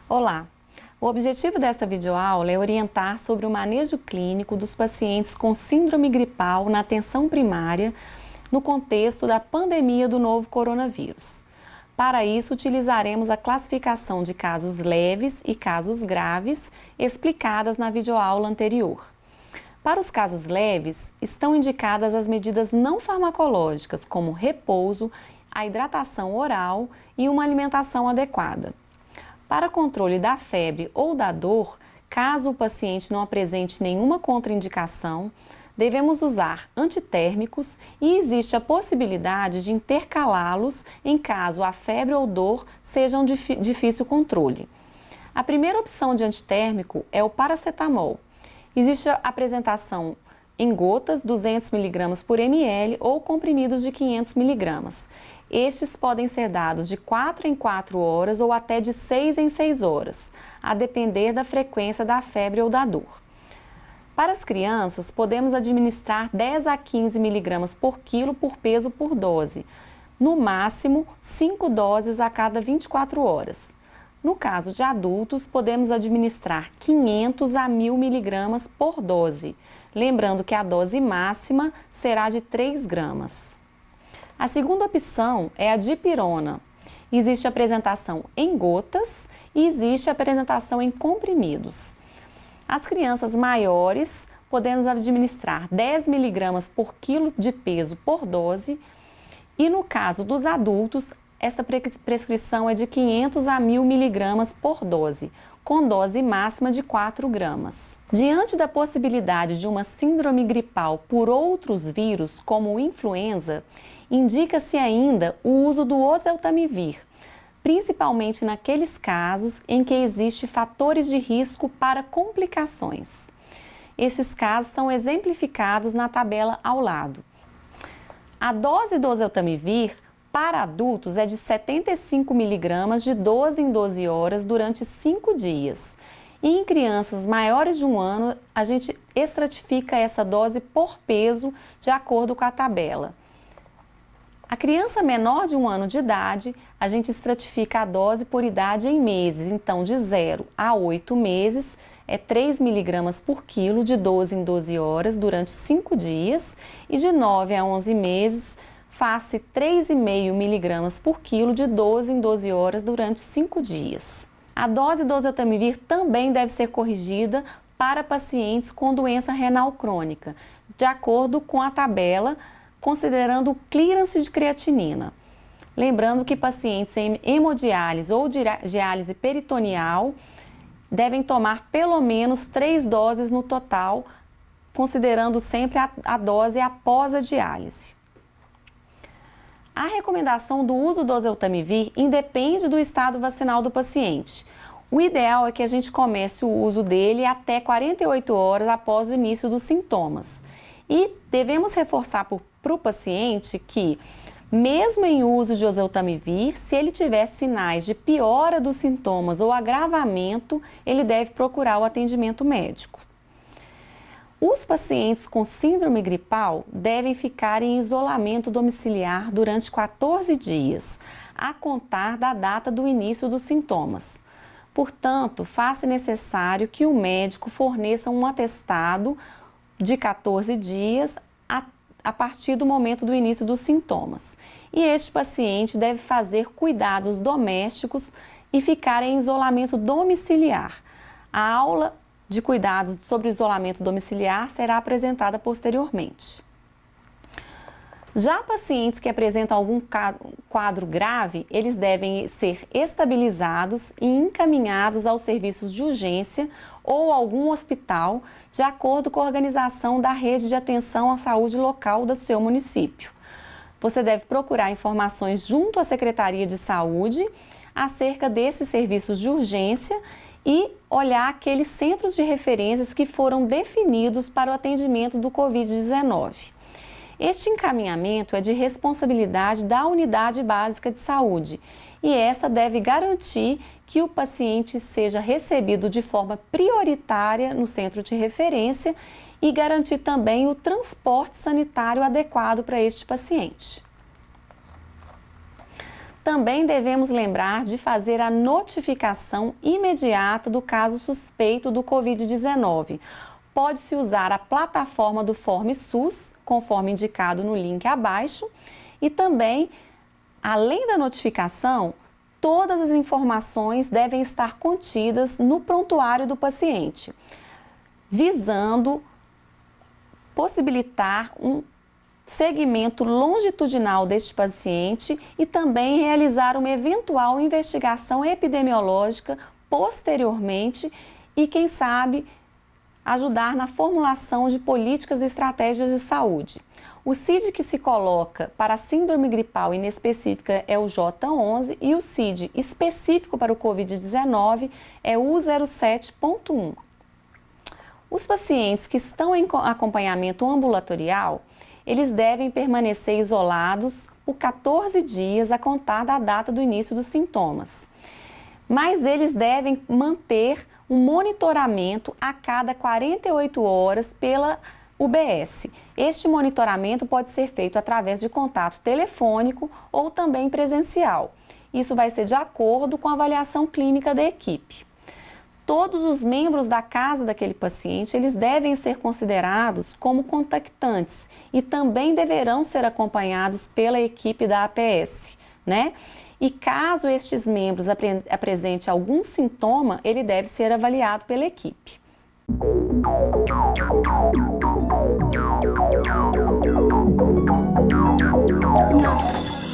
Olá! O objetivo desta videoaula é orientar sobre o manejo clínico dos pacientes com síndrome gripal na atenção primária no contexto da pandemia do novo coronavírus. Para isso, utilizaremos a classificação de casos leves e casos graves explicadas na videoaula anterior. Para os casos leves, estão indicadas as medidas não farmacológicas, como repouso, a hidratação oral e uma alimentação adequada. Para controle da febre ou da dor, caso o paciente não apresente nenhuma contraindicação, devemos usar antitérmicos e existe a possibilidade de intercalá-los em caso a febre ou dor sejam de difícil controle. A primeira opção de antitérmico é o paracetamol. Existe a apresentação em gotas 200 mg por ml ou comprimidos de 500 mg. Estes podem ser dados de 4 em 4 horas ou até de 6 em 6 horas, a depender da frequência da febre ou da dor. Para as crianças, podemos administrar 10 a 15 mg por quilo por peso por dose, no máximo 5 doses a cada 24 horas. No caso de adultos, podemos administrar 500 a 1000 mg por dose, lembrando que a dose máxima será de 3 gramas. A segunda opção é a dipirona. Existe a apresentação em gotas e existe a apresentação em comprimidos. As crianças maiores podemos administrar 10 mg por quilo de peso por dose e no caso dos adultos, essa prescrição é de 500 a 1000 mg por dose, com dose máxima de 4 gramas. Diante da possibilidade de uma síndrome gripal por outros vírus, como o influenza, indica-se ainda o uso do oseltamivir, principalmente naqueles casos em que existem fatores de risco para complicações. Estes casos são exemplificados na tabela ao lado. A dose do oseltamivir para adultos é de 75 mg de 12 em 12 horas durante 5 dias. E em crianças maiores de 1 ano, a gente estratifica essa dose por peso de acordo com a tabela. A criança menor de 1 ano de idade, a gente estratifica a dose por idade em meses. Então, de 0 a 8 meses, é 3 mg por quilo de 12 em 12 horas durante 5 dias. E de 9 a 11 meses, faz-se 3,5 mg por quilo de 12 em 12 horas durante 5 dias. A dose do oseltamivir também deve ser corrigida para pacientes com doença renal crônica, de acordo com a tabela, considerando o clearance de creatinina. Lembrando que pacientes em hemodiálise ou diálise peritoneal devem tomar pelo menos 3 doses no total, considerando sempre a dose após a diálise. A recomendação do uso do oseltamivir independe do estado vacinal do paciente. O ideal é que a gente comece o uso dele até 48 horas após o início dos sintomas. E devemos reforçar para o paciente que, mesmo em uso de oseltamivir, se ele tiver sinais de piora dos sintomas ou agravamento, ele deve procurar o atendimento médico. Os pacientes com síndrome gripal devem ficar em isolamento domiciliar durante 14 dias, a contar da data do início dos sintomas. Portanto, faz-se necessário que o médico forneça um atestado de 14 dias a partir do momento do início dos sintomas. E este paciente deve fazer cuidados domésticos e ficar em isolamento domiciliar. A aula de cuidados sobre o isolamento domiciliar será apresentada posteriormente. Já pacientes que apresentam algum quadro grave, eles devem ser estabilizados e encaminhados aos serviços de urgência ou algum hospital, de acordo com a organização da rede de atenção à saúde local do seu município. Você deve procurar informações junto à Secretaria de Saúde acerca desses serviços de urgência e olhar aqueles centros de referências que foram definidos para o atendimento do Covid-19. Este encaminhamento é de responsabilidade da Unidade Básica de Saúde e essa deve garantir que o paciente seja recebido de forma prioritária no centro de referência e garantir também o transporte sanitário adequado para este paciente. Também devemos lembrar de fazer a notificação imediata do caso suspeito do Covid-19. Pode-se usar a plataforma do Form SUS, conforme indicado no link abaixo, e também, além da notificação, todas as informações devem estar contidas no prontuário do paciente, visando possibilitar um segmento longitudinal deste paciente e também realizar uma eventual investigação epidemiológica posteriormente e, quem sabe, ajudar na formulação de políticas e estratégias de saúde. O CID que se coloca para a síndrome gripal inespecífica é o J11 e o CID específico para o Covid-19 é o U07.1. Os pacientes que estão em acompanhamento ambulatorial, eles devem permanecer isolados por 14 dias a contar da data do início dos sintomas. Mas eles devem manter um monitoramento a cada 48 horas pela UBS. Este monitoramento pode ser feito através de contato telefônico ou também presencial. Isso vai ser de acordo com a avaliação clínica da equipe. Todos os membros da casa daquele paciente, eles devem ser considerados como contactantes e também deverão ser acompanhados pela equipe da APS, né? E caso estes membros apresentem algum sintoma, ele deve ser avaliado pela equipe. Não.